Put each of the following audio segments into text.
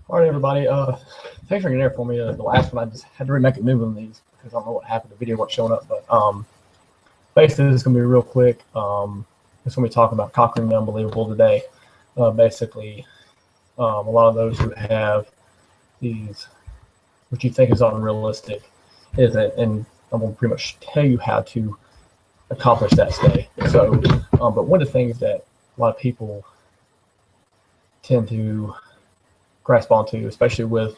All right, everybody. Thanks for getting there for me. The last one I just had to remake a new one of these because I don't know what happened. The video wasn't showing up, but basically this is gonna be real quick. It's gonna be talking about conquering the unbelievable today. Basically, a lot of those who have these, what you think is unrealistic, isn't, and I'm gonna pretty much tell you how to accomplish that today. So, but one of the things that a lot of people tend to grasp onto, especially with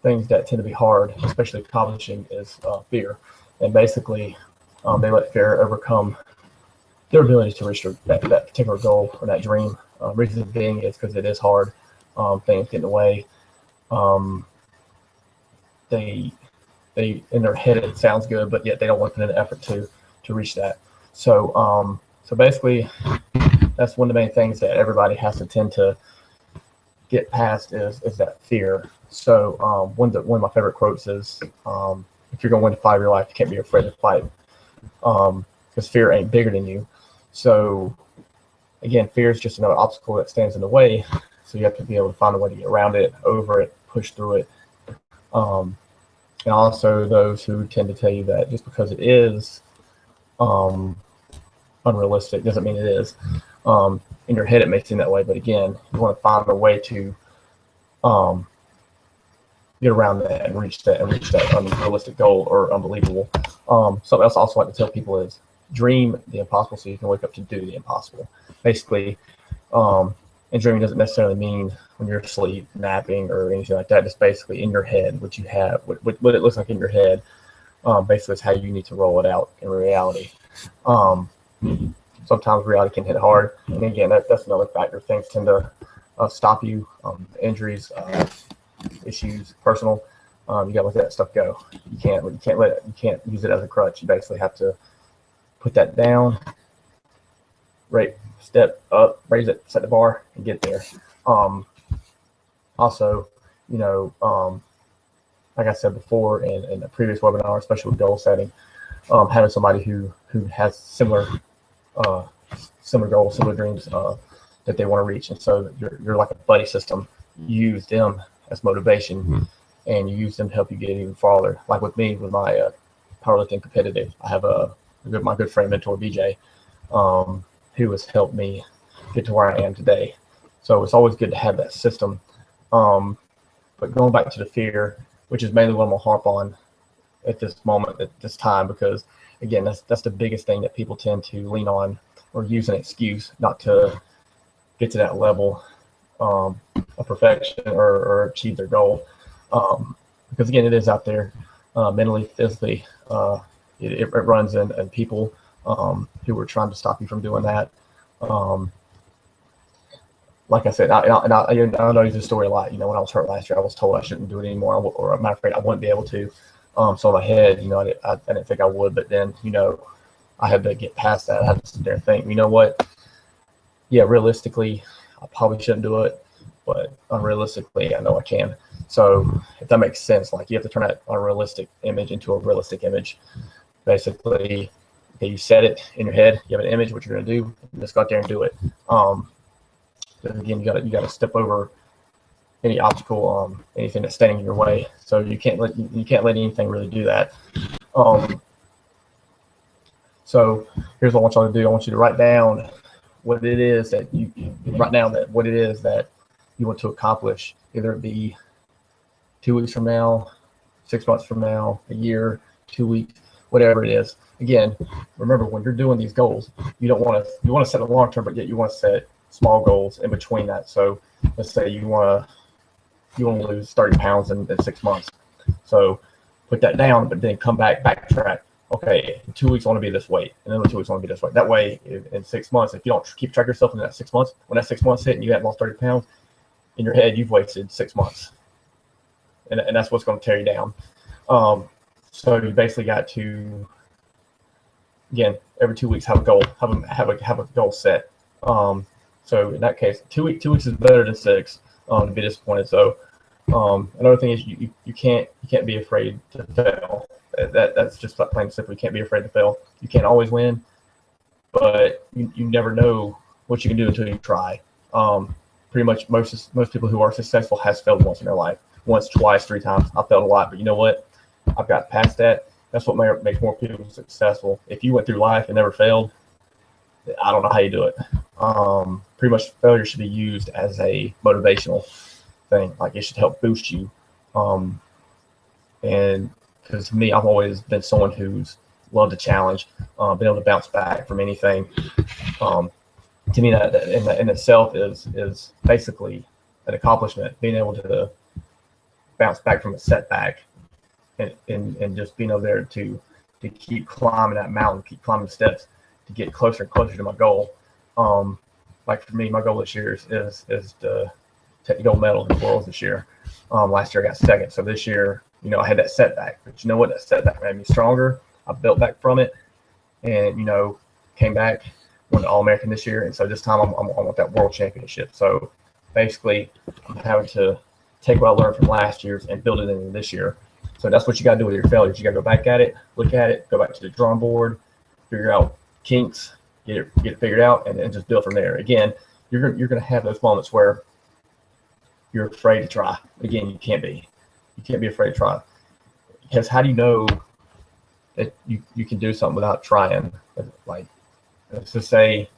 things that tend to be hard, especially accomplishing, is fear. And basically, they let fear overcome their ability to reach that particular goal or that dream. Reason being is because it is hard. Things get in the way. Um, they in their head it sounds good, but yet they don't want to put in the effort to reach that. So basically, that's one of the main things that everybody has to tend to get past is that fear. So one of my favorite quotes is, "If you're going to win a fight of your life, you can't be afraid to fight, because fear ain't bigger than you." So again, fear is just another obstacle that stands in the way. So you have to be able to find a way to get around it, over it, push through it. And also those who tend to tell you that just because it is um, unrealistic doesn't mean it is. In your head, it may seem that way, but again, you want to find a way to um, get around that and reach that unrealistic goal or unbelievable. Something else I also like to tell people is dream the impossible so you can wake up to do the impossible. Basically, and dreaming doesn't necessarily mean when you're asleep, napping, or anything like that. Just basically in your head, what you have, what it looks like in your head. Basically, is how you need to roll it out in reality. Um, Sometimes reality can hit hard, and again, that's another factor. Things tend to stop you. Injuries, issues, personal. You got to let that stuff go. You can't use it as a crutch. You basically have to put that down, right, step up, raise it, set the bar, and get there. Um, Also, you know, like I said before in a previous webinar, especially with goal setting, having somebody who has uh, similar goals, similar dreams that they want to reach, and so you're like a buddy system. You use them as motivation, and you use them to help you get even farther. Like with me, with my powerlifting competitive, I have my good friend mentor BJ, who has helped me get to where I am today. So it's always good to have that system. But going back to the fear, which is mainly what I'm gonna harp on at this moment, at this time, because again, that's the biggest thing that people tend to lean on or use an excuse not to get to that level of perfection or achieve their goal. Because again, it is out there, mentally, physically. It runs in people who are trying to stop you from doing that. Um, like I said, I know use this story a lot. You know, when I was hurt last year, I was told I shouldn't do it anymore, or a matter of fact, I wouldn't be able to. So in my head, you know, I didn't think I would, but then, you know, I had to get past that. I had to sit there and think, you know what? Yeah, realistically, I probably shouldn't do it, but unrealistically, I know I can. So if that makes sense, like you have to turn that unrealistic image into a realistic image. Basically, okay, you set it in your head. You have an image, what you're going to do. Just go out there and do it. Again, you got to step over any obstacle, anything that's standing in your way. So you can't let anything really do that. So here's what I want y'all to do. I want you to write down what it is that you want to accomplish. Either it be 2 weeks from now, 6 months from now, a year, 2 weeks, whatever it is. Again, remember when you're doing these goals, you want to set a long term, but yet you want to set small goals in between that. So let's say you want to lose 30 pounds in 6 months. So put that down, but then backtrack. Okay, in 2 weeks I want to be this weight, and then in 2 weeks I want to be this weight. That way, in 6 months, if you don't keep track of yourself in that 6 months, when that 6 months hit and you haven't lost 30 pounds, in your head you've wasted 6 months, and that's what's going to tear you down. So you basically got to, again, every 2 weeks have a goal, have a goal set. So in that case, 2 weeks is better than 6 to be disappointed. So another thing is you can't be afraid to fail. That's just plain and simple. You can't be afraid to fail. You can't always win, but you never know what you can do until you try. pretty much most people who are successful has failed once in their life, once, twice, 3 times. I failed a lot, but you know what? I've got past that. That's what makes more people successful. If you went through life and never failed, I don't know how you do it. Pretty much failure should be used as a motivational thing. Like it should help boost you. And because to me, I've always been someone who's loved a challenge, been able to bounce back from anything. To me, that in itself is basically an accomplishment. Being able to bounce back from a setback, and just being over there to keep climbing that mountain, keep climbing the steps, to get closer and closer to my goal. Like for me, my goal this year is to take the gold medal in the Worlds this year. Last year I got second, so this year, you know, I had that setback. But you know what? That setback made me stronger. I built back from it, and you know, came back, won the All-American this year, and so this time I want that World Championship. So basically, I'm having to take what I learned from last year's and build it into this year. So that's what you got to do with your failures. You got to go back at it, look at it, go back to the drawing board, figure out kinks, get it figured out, and just build from there. Again, you're going to have those moments where you're afraid to try. Again, you can't be afraid to try, because how do you know that you can do something without trying? Like, let's just say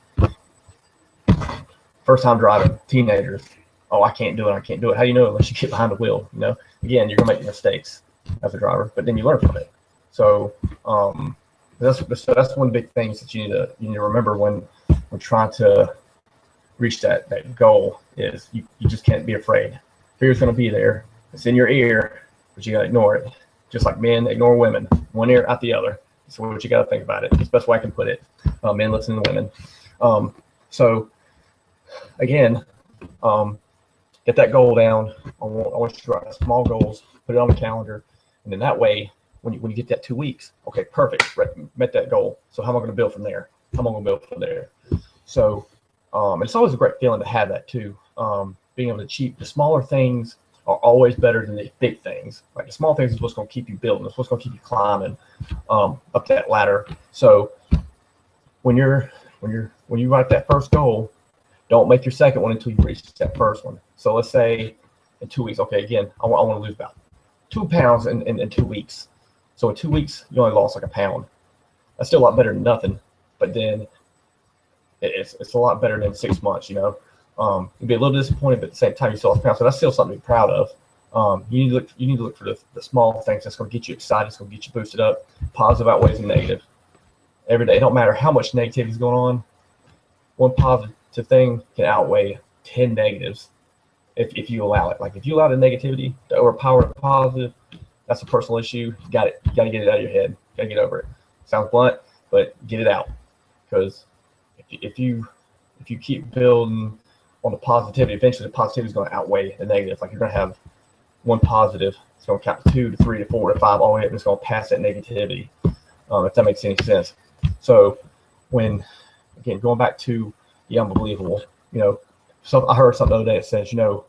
first time driving, teenagers, oh, I can't do it. How do you know unless you get behind the wheel? You know, again, you're gonna make mistakes as a driver, but then you learn from it. So that's one of the big things that you need to remember when we're trying to reach that goal is you just can't be afraid. Fear's gonna be there. It's in your ear, but you gotta ignore it. Just like men ignore women, one ear out the other. So what you gotta think about it. That's the best way I can put it. Men listen to women. So again, get that goal down. I want you to write small goals, put it on the calendar, and then that way, when you get that 2 weeks, okay, perfect, met that goal. So how am I going to build from there? So, it's always a great feeling to have that too. Being able to achieve the smaller things are always better than the big things. Like the small things is what's going to keep you building. It's what's going to keep you climbing up that ladder. So when you write that first goal, don't make your second one until you reach that first one. So let's say in 2 weeks, okay, again, I want to lose about 2 pounds in 2 weeks. So in 2 weeks, you only lost like a pound. That's still a lot better than nothing, but then it's a lot better than 6 months, you know. You'd be a little disappointed, but at the same time, you still lost a pound. So that's still something to be proud of. You need to look for the small things that's going to get you excited, it's going to get you boosted up. Positive outweighs the negative. Every day, it don't matter how much negativity is going on, one positive thing can outweigh 10 negatives if you allow it. Like if you allow the negativity to overpower the positive, that's a personal issue. You got to get it out of your head. You got to get over it. Sounds blunt, but get it out. Because if you keep building on the positivity, eventually the positivity is going to outweigh the negative. Like you're going to have one positive, it's going to count to 2 to 3 to 4 to 5 all the way up, and it's going to pass that negativity. If that makes any sense. So when, again, going back to the unbelievable, you know, I heard something the other day that says, you know,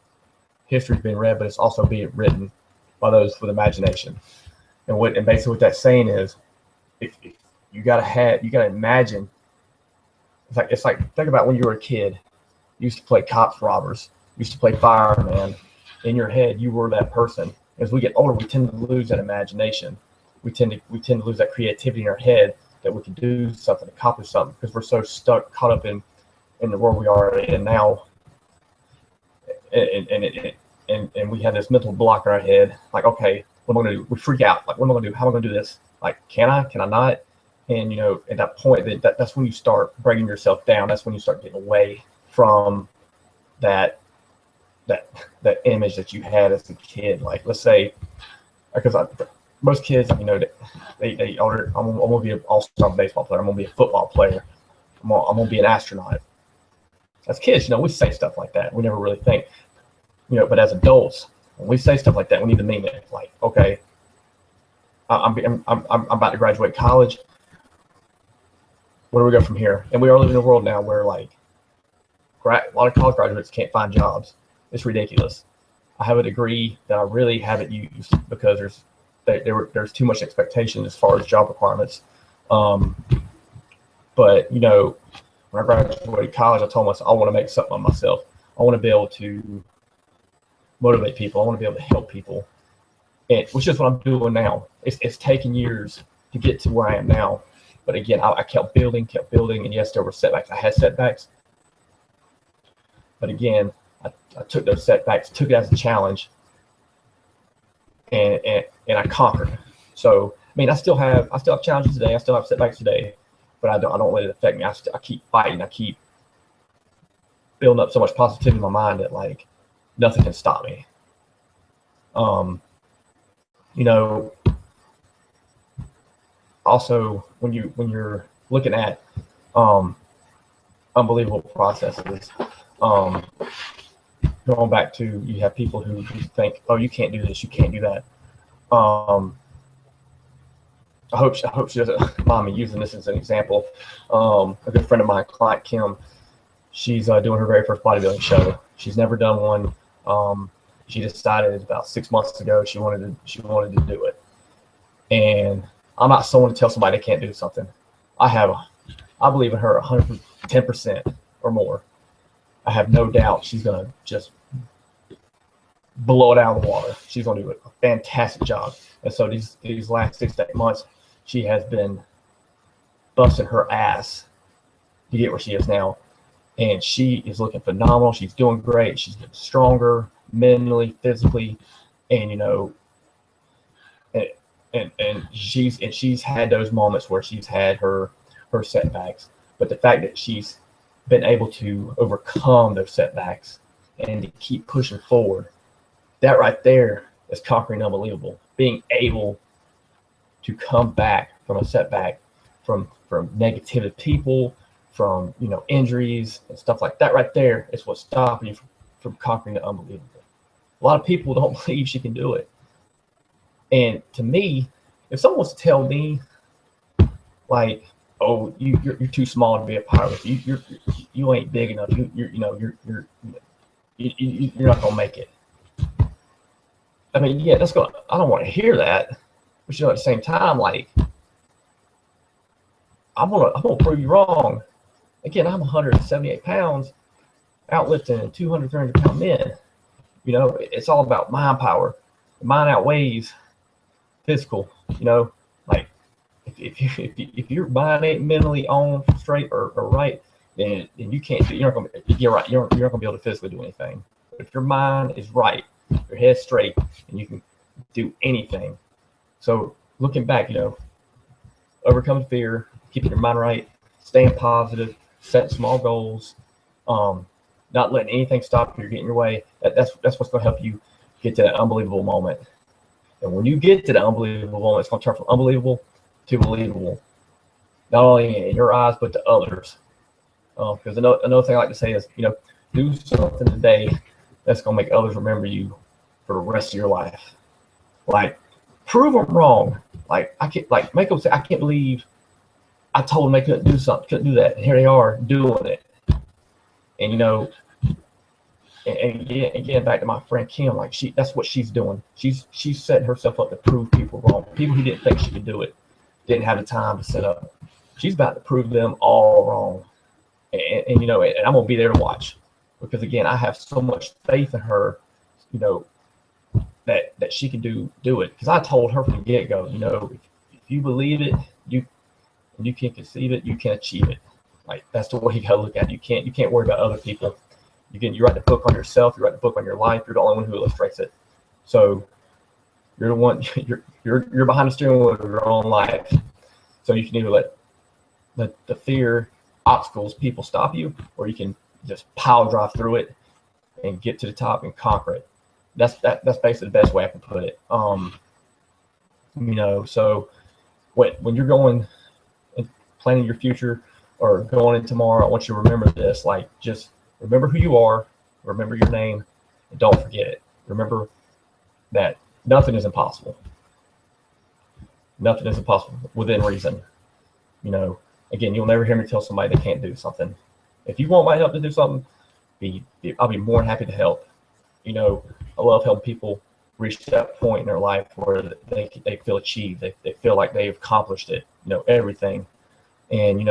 history's being read, but it's also being written by those with imagination. And basically what that's saying is, if you gotta imagine. It's like think about when you were a kid, you used to play cops, robbers, you used to play fireman. In your head, you were that person. As we get older, we tend to lose that imagination. We tend to lose that creativity in our head that we can do something, accomplish something, because we're so caught up in the world we are in now, and we have this mental block in our head. Like, okay, what am I going to do? We freak out. Like, what am I going to do? How am I going to do this? Like, can I not? And you know, at that point, that's when you start breaking yourself down. That's when you start getting away from that image that you had as a kid. Like, let's say, because most kids, you know, they order, I'm gonna be an all-star baseball player. I'm gonna be a football player. I'm gonna be an astronaut. As kids, you know, we say stuff like that. We never really think, you know. But as adults, when we say stuff like that, we need to mean it. Like, okay, I'm about to graduate college. Where do we go from here? And we are living in a world now where, like, a lot of college graduates can't find jobs. It's ridiculous. I have a degree that I really haven't used because there's too much expectation as far as job requirements. But you know, when I graduated college, I told myself I want to make something of myself. I I want to be able to motivate people. I want to be able to help people, and which is what I'm doing now. It's taken years to get to where I am now, but again, I kept building, and yes, there were setbacks. I had setbacks, but again, I took those setbacks, took it as a challenge, and I conquered. So I mean, I still have challenges today. I still have setbacks today, but I don't let it affect me. I keep fighting. I keep building up so much positivity in my mind that like nothing can stop me. You know, also when you're looking at unbelievable processes, going back to, you have people who think, oh, you can't do this, you can't do that. I hope she doesn't mind me using this as an example. A good friend of mine, client Kim, she's doing her very first bodybuilding show. She's never done one. She decided about 6 months ago she wanted to do it. And I'm not someone to tell somebody they can't do something. I believe in her 110% or more. I have no doubt she's gonna just blow it out of the water. She's gonna do a fantastic job. And so these last 6 to 8 months, she has been busting her ass to get where she is now. And she is looking phenomenal. She's doing great. She's getting stronger mentally, physically, and you know, and she's had those moments where she's had her setbacks. But the fact that she's been able to overcome those setbacks and to keep pushing forward, that right there is conquering unbelievable. Being able to come back from a setback, from negative people, from injuries and stuff like that, right there is what's stopping you from conquering the unbelievable. A lot of people don't believe she can do it. And to me, if someone was to tell me, like, oh, you're too small to be a pilot, you ain't big enough, you're not gonna make it. I mean, yeah, I don't want to hear that, but at the same time, like, I'm gonna prove you wrong. Again, I'm 178 pounds, outlifting 200, 300-pound men. It's all about mind power. Mind outweighs physical. Like if your mind ain't mentally on straight or right, then you can't. You're not gonna be able to physically do anything. But if your mind is right, your head's straight, and you can do anything. So looking back, overcoming fear, keeping your mind right, staying positive, setting small goals, not letting anything stop you or get in your way. That's what's going to help you get to that unbelievable moment. And when you get to the unbelievable moment, it's going to turn from unbelievable to believable, not only in your eyes but to others. Because another thing I like to say is, do something today that's going to make others remember you for the rest of your life. Like, prove them wrong. Like, I can't, like, make them say, I can't believe I told them they couldn't do something, couldn't do that. And here they are doing it. And and again, back to my friend Kim, like, that's what she's doing. She's setting herself up to prove people wrong. People who didn't think she could do it, didn't have the time to set up. She's about to prove them all wrong. And I'm gonna be there to watch, because again, I have so much faith in her, that she can do it. Because I told her from the get-go, if you believe it, you can conceive it, you can achieve it. Like, that's the way you gotta look at it. You can't worry about other people. You write the book on yourself, you write the book on your life, you're the only one who illustrates it. So you're the one, you're behind the steering wheel of your own life. So you can either let the fear, obstacles, people stop you, or you can just pile drive through it and get to the top and conquer it. That's basically the best way I can put it. So when you're going and planning your future or going in tomorrow, I want you to remember this. Like, just remember who you are, remember your name, and don't forget it. Remember that nothing is impossible. Nothing is impossible within reason. Again, you'll never hear me tell somebody they can't do something. If you want my help to do something, I'll be more than happy to help. I love helping people reach that point in their life where they feel achieved. They feel like they've accomplished it, everything. And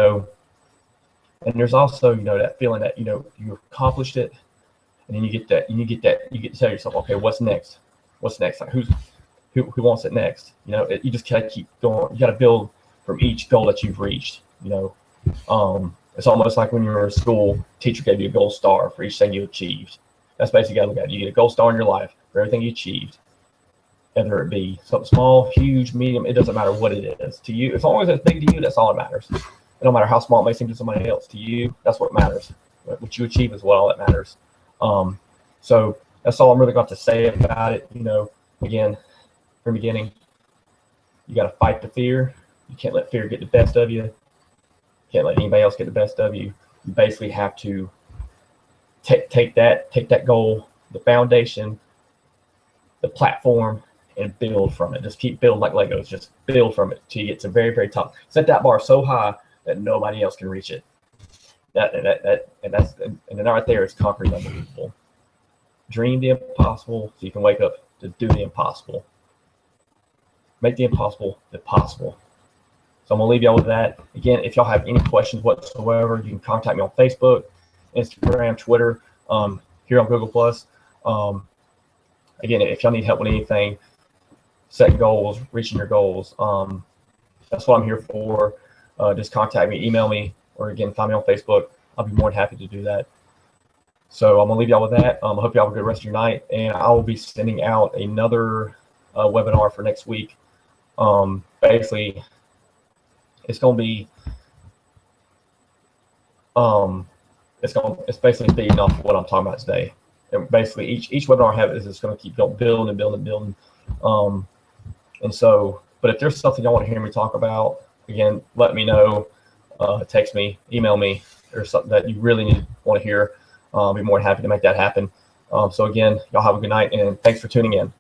there's also, that feeling that, you've accomplished it, and then you get to tell yourself, okay, what's next? What's next? Like who wants it next? You just gotta keep going. You gotta build from each goal that you've reached. It's almost like when you were in school, teacher gave you a gold star for each thing you achieved. That's basically how you look at it. You get a gold star in your life for everything you achieved, whether it be something small, huge, medium, it doesn't matter what it is to you. As long as it's big to you, that's all that matters. It don't matter how small it may seem to somebody else. To you, that's what matters. What you achieve is what all that matters. So that's all I'm really got to say about it. Again, from the beginning, you got to fight the fear. You can't let fear get the best of you. You can't let anybody else get the best of you. You basically have to take that goal, the foundation, the platform, and build from it. Just keep building like Legos. Just build from it till you get to very, very top. Set that bar so high that nobody else can reach it. And then right there is conquering the unbelievable. Dream the impossible so you can wake up to do the impossible. Make the impossible possible. So I'm gonna leave y'all with that. Again, if y'all have any questions whatsoever, you can contact me on Facebook, Instagram, Twitter, here on Google Plus. Again, if y'all need help with anything, setting goals, reaching your goals, that's what I'm here for. Just contact me, email me, or again, find me on Facebook. I'll be more than happy to do that. So I'm gonna leave y'all with that. I hope y'all have a good rest of your night, and I will be sending out another webinar for next week. Basically, it's gonna be it's basically feeding off of what I'm talking about today. And basically, each webinar I have is just gonna keep building and building and building. And so, but if there's something y'all want to hear me talk about, again, let me know. Text me, email me. There's something that you really want to hear. I'll be more than happy to make that happen. So again, y'all have a good night, and thanks for tuning in.